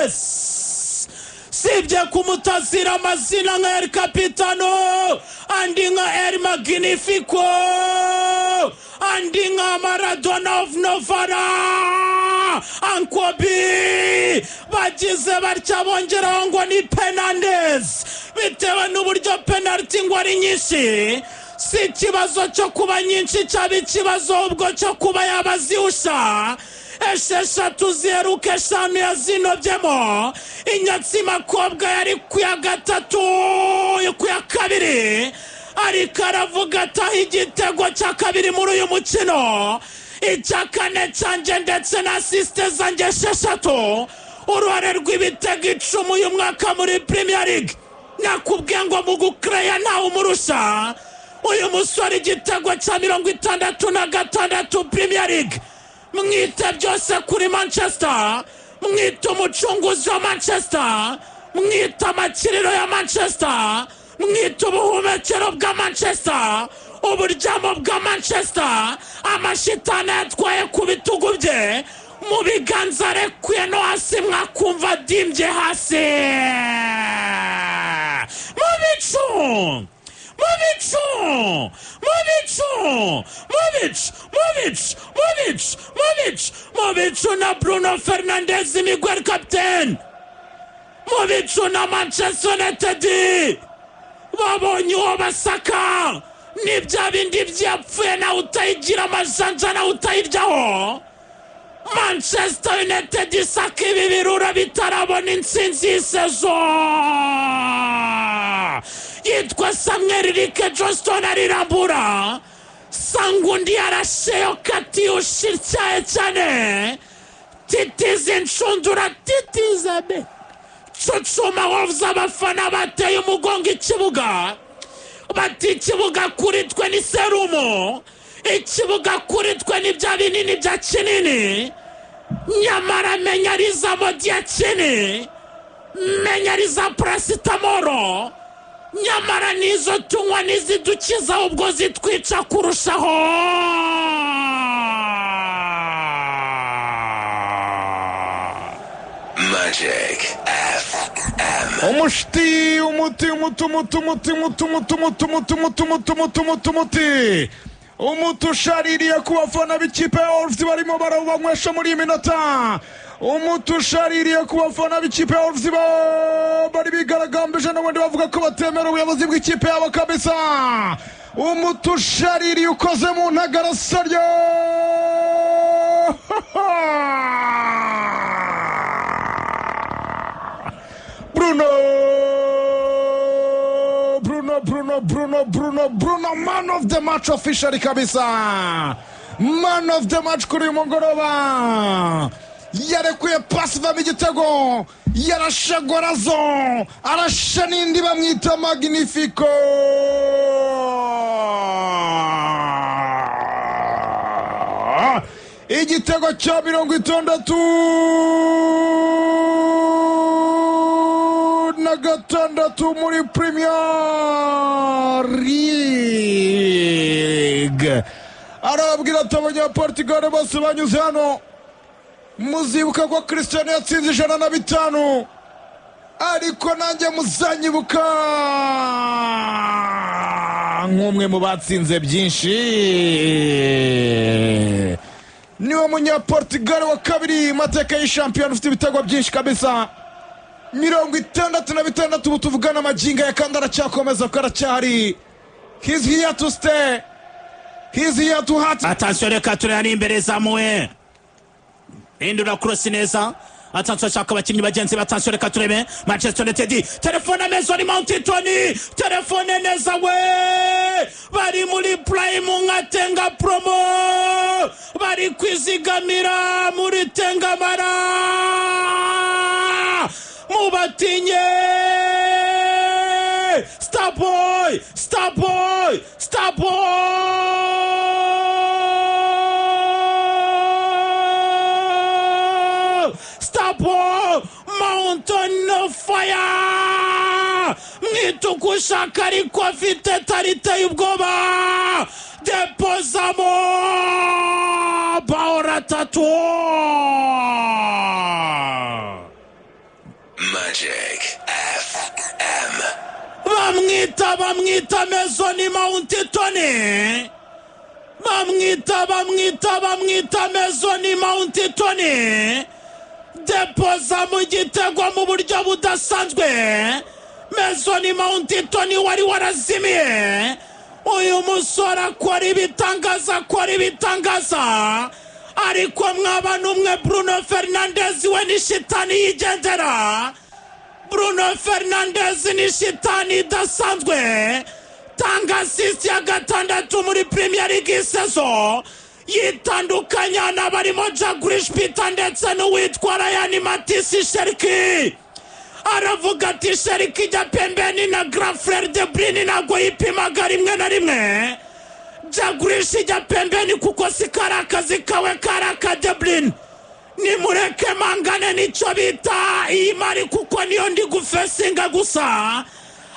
Fernandez sibye kumutazira amazina nka El Capitano andi nka El Magnifico andi nka Maradona of Novara Ankobi bagize batya bongeraho ngo ni Fernandez bitewe n'uburyo penalty ngo ari nyinshi si ikibazo cyo kuba nyinshi cyaba ikibazo ubwo cyo kuba yabazihusha esheshatu ziheruka eshanu yazinobyemo inyatsima kobwa yari ku ya gatatu ku ya kabiri ariko aravuga ataha igitego cya kabiri muri uyu mukino icya kane cyanjye ndetse na asiste zanjye esheshatu uruhare rw'ibitego 10 uyu mwaka muri Premier League nakubwiye ngo mu gukraya ntawe umurusha uyu musore igitego cya 66 Premier League mwite byose kuri Manchester mwite umucunguzi wa Manchester mwite amakiriro ya Manchester mwite ubuhumekero bwa Manchester uburyamo bwa Manchester amashitani yatwaye ku bitugu bye mu biganza rekuye no hasi mwakumva dimbye hasi Mubicu na Bruno Fernandez Miguel captain Mubicu na Manchester United babonye uwo basaka nibya bindi byapfuye na utayigira amajanja na utayiryaho Manchester United isaka ibi birura bitarabona intsinzi y'isezo yitwa Samuel Rike Johnston arirambura sangundi arasheyo Katiushi cyaye cyane titiza inshundura titiza be cucuma wovuza abafana bateye umugongo ikibuga bati ikibuga kuri twe ni serumo ikibuga kuri twe ni bya binini bya kinini nyamara menyariza modia kini menyariza paracetamol nyamara nizo tunywa nizidukiza ubwo zitwica kurushaho Magic FM umushti umutushaririye ku bafana b'ikipe ya Wolves barimo barabanywesha muri iyi minota umutushaririye ku bafana b'ikipe ya Wolves bari bigaragambije n'abandi bavuga ko batemera ubuyobozi bw'ikipe yabo kabisa umutushaririye ukoze mu ntagarasaryo Bruno man of the match officially kabisa man of the match kuri mugoroba yarekuye pass va igitego yarashagorazo arasha nindi bamwita Magnifico igitego cya 66 muri Premier League arabwira ati abanyaportugal bose banyuze hano muzibuka ko Cristiano yatsinze 105 ariko nanjye muzanyibuka nk'umwe mu batsinze byinshi niwe munyaportugal wa kabiri mateka y'ishampion ufite ibitego byinshi kabisa 66 ubu tuvugana amajinga ya kandi aracyakomeza ko aracyari he's here to stay he's here to hat attention reka turane imbere zamuwe indura cross neza attention shaka abakinnyi bagenzi battention reka turebe Manchester United telefone Mason Mount Tony telefone neza we bari muri prime ngatenga promo bari kwizigamira muri tengamara mubatinye stop boy mountain of fire mwitukushaka ariko afite tarite y'ubwoba depozamo baora tatu Magic FM. bamwita Mezoni Mount Tony. bamwita Mezoni Mount Tony. Depoza mu gitego mu buryo budasanzwe. Mezoni Mount Tony wari warazimiye. Uyu musore akora ibitangaza. Ariko mwaba numwe Bruno Fernandez we ni shitani yigendera. Bruno Fernandez ni shitani idasanzwe. Tanga assist ya gatandatu muri Premier League sezo. Yitandukanya n'abarimo Jagurish Peter ndetse n'uwitwa Ryan Matisi Sheriki. Aravuga ati Sheriki jya pembeni na Grand Frère de Bruyne ntabwo yipimaga rimwe na rimwe. Jagurish jya pembeni kuko si karakazi kawe karaka de Bruyne. Nimureke mangane nicyo bita imari kuko niyo ndi gufesinga gusa.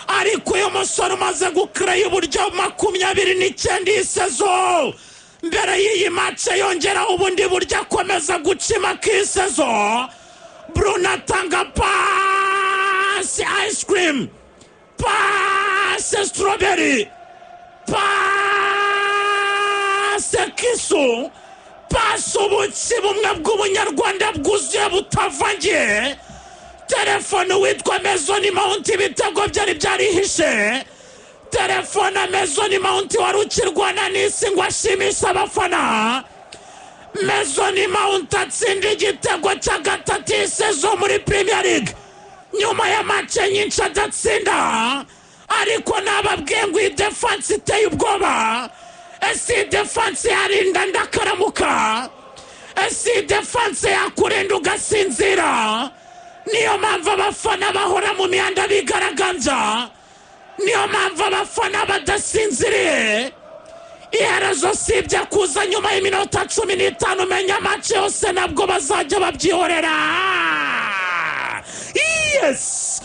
Ariko uyu musore umaze gukraya uburyo 29 isezo. Mbere y'iyi match yongera ubundi buryo akomeza gucima k'isezo. Bruno atanga pass ice cream, pass strawberry, pass kisu, pass ubuki bumwe bw'ubunyarwanda bwuzuye butavangiye. Telefone witwa Mezoni Mount Ibitego byari byarihishe. Telefone Mezoni Mount warukirwana n'isi ngo ashimisha abafana. Mezoni Mount atsinda igitego cya gatatu isezo muri Premier League. Nyuma ya match nyinshi adatsinda. Ariko nababwiye ngo iyi defense iteye ubwoba. Esi defense yarinda ndakaramuka. Esi defense yakurinda ugasinzira. Niyo mpamvu abafana bahora mu mihanda bigaragambya. Niyo mpamvu abafana badasinziriye. Iherezo sibye kuza nyuma y'iminota 15 menya match yose nabwo bazajya babyihorera. Yes!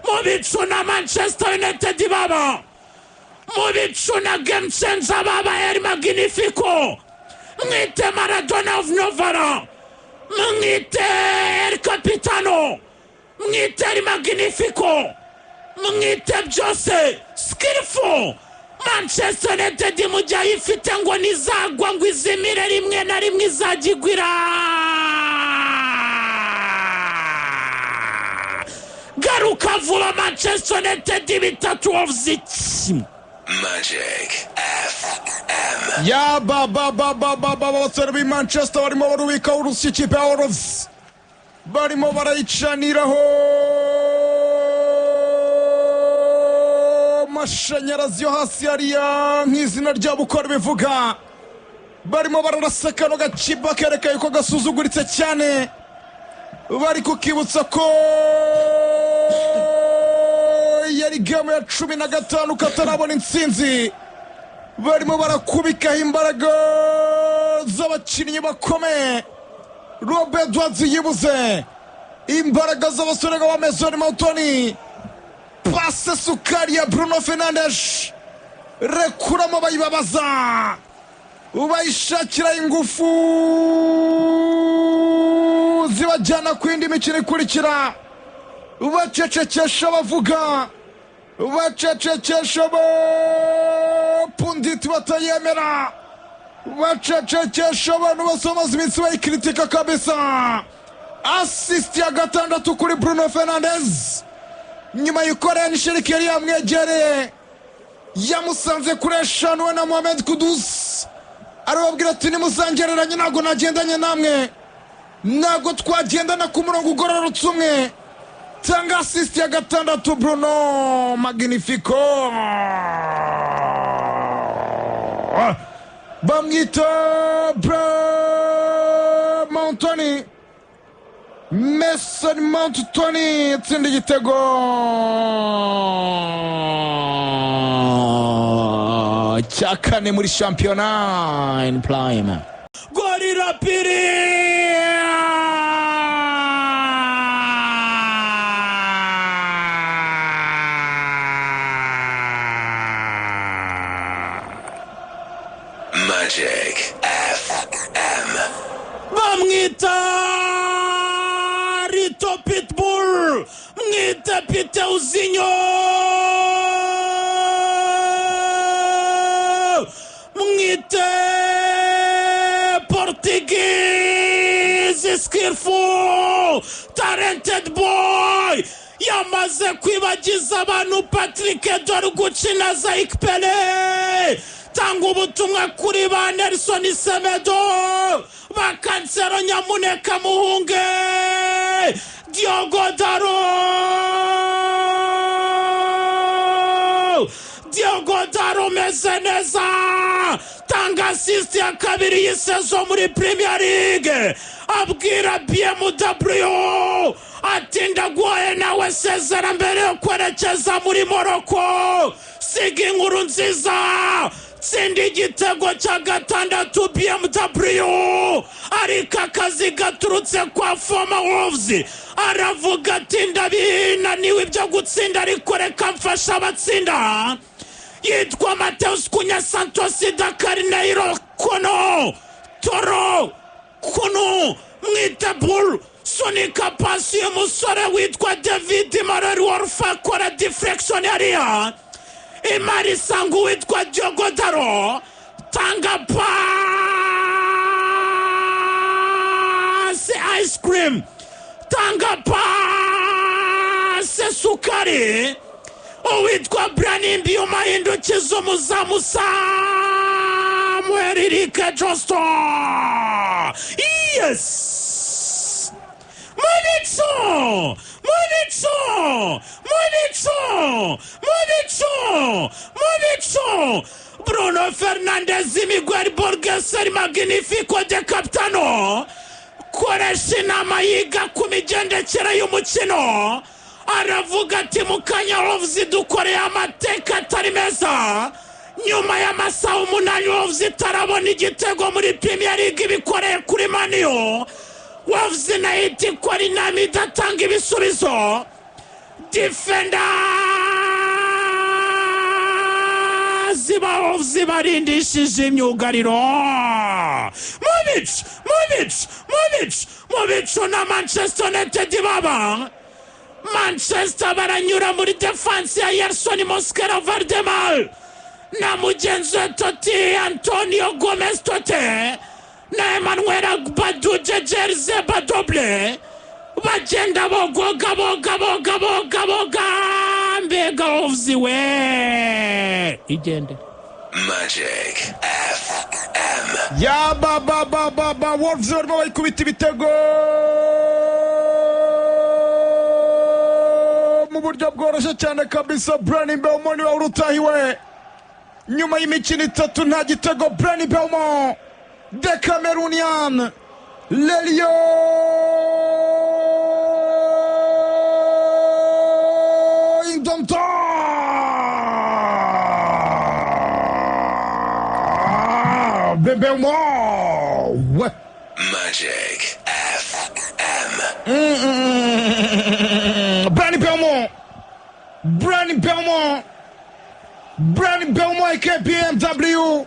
Mubicu na Manchester United baba. Mubicu na game changer baba El Magnifico. Mwite Maradona of Novara. Mwite El Capitano. Mwite El Magnifico. Mwite byose. Skillful. Manchester United mujya ifite ngo nizagwa ngo izimire rimwe na rimwe izagigwira. Garuka vuba Manchester United bitatu of ziki. Magic FM. Ya baba basore bi Manchester barimo barubika urusyi kipe ya Wolves. Barimo barayicaniraho mashanyarazi yo hasi hariya nk'izina ryabo uko bivuga. Barimo bararaseka no gaciba kereka yuko gasuzuguritse cyane. Bari kukibutsa ko yari game ya 15 katarabona intsinzi. Barimo barakubika imbaraga z'abakinnyi bakome. Robert Wadzi yibuze imbaraga z'abasore ba Mezoni Mount. Passe sukari ya Bruno Fernandez. Rekuramo bayibabaza. Ubayishakira ingufu zibajyana ku yindi mikino ikurikira. Ubacecekesha bavuga. Ubacecekesha punditi batayemera. Ubacecekesha abantu basomaza iminsi bayikritika kabisa. Assist ya gatandatu kuri Bruno Fernandez. Nyuma y'ukorera n'ishiriki yari yamwegereye. Yamusanze kuri eshanu na Mohamed Kudus. Arababwira ati nimuzangereranye ntago nagendanye namwe. Ntago twagendana ku murongo ugororotse umwe. Tanga assist ya gatandatu Bruno Magnifico. Bamwita Mountoni. Mezoni Mount itsinda igitego cya kane muri shampiyona in prime. Gorira piri. Magic FM. Bamwita Rito Pitbull, mwita Piteuzinho, mwite Portuguese, skillful, talented boy. Yamaze kwibagiza abantu Patrick dore gukina za Ikpele. Tanga ubutumwa kuri ba Nelson Semedo, ba Kansero Nyamuneka Muhunge, Diogo Daro meze neza. Tanga assist ya kabiri y'isezo muri Premier League. Abwira BMW atinda guhaye nawe sezera mbere yo kwerekeza muri Morocco. Siga inkuru nziza, tsinda igitego cya gatandatu BMW. Ariko akazi gaturutse kwa former Wolves. Aravuga ati ndabinaniwe ibyo gutsinda ariko reka mfasha abatsinda. Yitwa Mateus Cunha Santos Dakar Nairo Kono Toro Kono mwita Bull sunika pasi y'umusore witwa David Marero Orfa kora deflection yariya. Imari sangu witwa Diogo Daro tanga pasi ice cream, tanga pasi sukari. Uwitwa Brani Mbiuma hindukiza umuzamu Samuel Irike Johnston. Yes! Mubicu! Bruno Fernandez, Miguel Borges, Magnifico de Capitano. Koresha inama yiga ku migendekere y'umukino. Aravuga ati mukanya Wolves dukoreye amateka atari meza. Nyuma y'amasaha 8 Wolves itarabona igitego muri Premier League bikoreye kuri Man.U. Wolves na iti ikora inama idatanga ibisubizo. Defender ziba Wolves barindishije imyugariro. Mubicu na Manchester United baba. Manchester baranyura muri defense ya Yerson Mosquera Valdemar na mugenzi Totti Antonio Gomez Totte na Emmanuel Gbadu Jejerze Badoble bagenda boga mbega ovziwe igende. Magic FM. Ya baba Wolves barimo bayikubita ibitego mu buryo bworoshye cyane kabisa. Brani Belmont niwe urutahiwe nyuma y'imikino 3 nta gitego. Brani Belmont de Cameroonian Lelio Indomto Belmont Magic FM. Brani Belmont aka BMW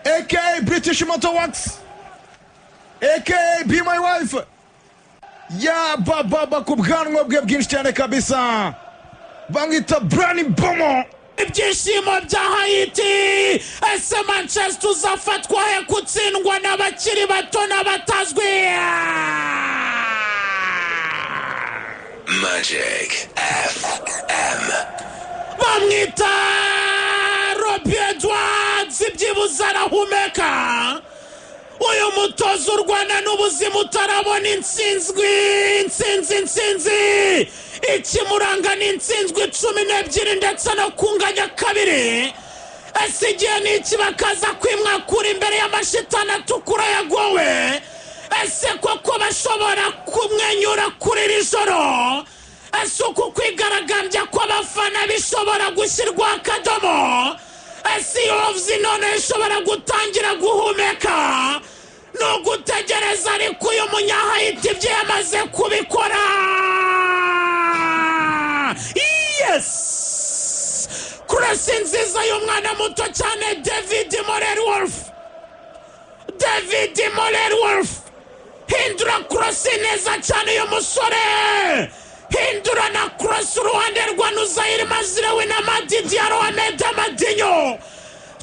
aka British Motor Works aka Be My Wife. Ya baba ku bwanwa bwe bwinshi cyane kabisa bamwita Brani Belmont. Ibyishimo bya Haiti. Ese Manchester uzafatwa he kutsindwa n'abakiri bato n'abatazwi? Magic FM. Bamwita Robert Edwards ibyibuze arahumeka. Uyu mutozo urwana n'ubuzima utarabona intsinzi. Ikimuranga n'intsinzwi 12 ndetse no kunganya kabiri. Ese igihe n'iki bakaza kwimwakura imbere y'amashitani atukura yagowe? Ese koko bashobora kumwenyura kuri iri joro? Ese uku kwigaragambya kw'abafana bishobora gushyirwa akadomo? Ese Wolves none ishobora gutangira guhumeka? No gutegereza ariko uyu munyahayiti ibyo yamaze kubikora. Yes! kurasi nziza y'umwana muto cyane David Moller-Wolf hindura kurasi neza cyane y'umusore hindura na kurasi uruhande rwa Nuzaire Mazirewe na Madidiaro Ahmed Amadinho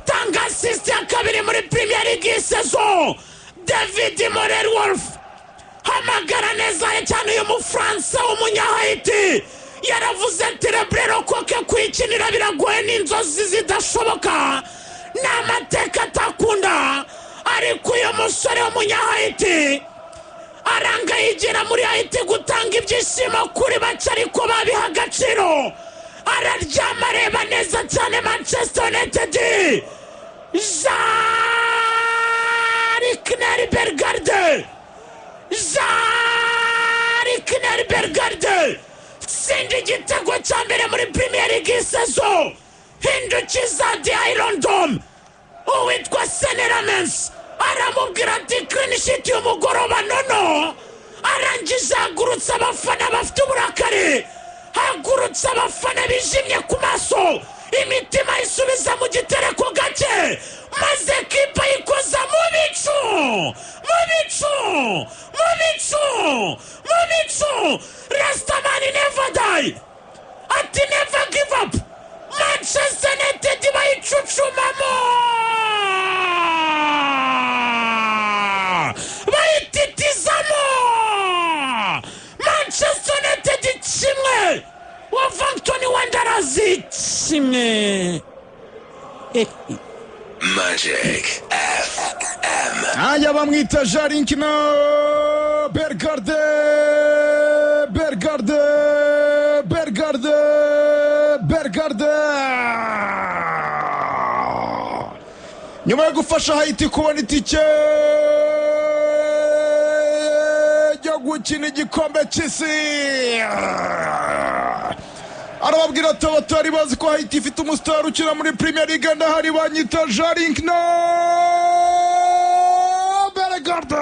tanga assist ya kabiri muri Premier League saison David Moller-Wolf hamagara neza cyane y'umufaransa w'umunyahayiti yaravuze ati Rebrero koke kwikinira biragoye n'inzozi zidashoboka n'amateka atakunda ariko uyu musore w'umunyahayiti aranga yigira muri Haiti gutanga ibyishimo kuri bake ariko babiha agaciro araryama areba neza cyane Manchester United Yarakaye sindi igitego cya mbere muri Premier League saison hindukiza di Iron Dome uwitwa Seneramens aramubwira ati clean sheet y'umugoroba nono arangije hagurutsa abafana bafite uburakari hagurutsa abafana bijimye ku maso imitima isubiza mu gitereko gake maze kipa yikoza mu bicu Rastaman never die ati never give up Manchester United bayicucumamo bayititizamo Manchester United kimwe Wolverhampton Wanderers kimwe Magic FM. Aya bamwita Jarinkino Bergarde nyuma yo gufasha Haiti kubona itike yo gukina igikombe cy'isi arababwira ati abatari bazi ko Haiti ifite umusitari ukina muri Premier League ndahari banyita Jarinkino Bergarde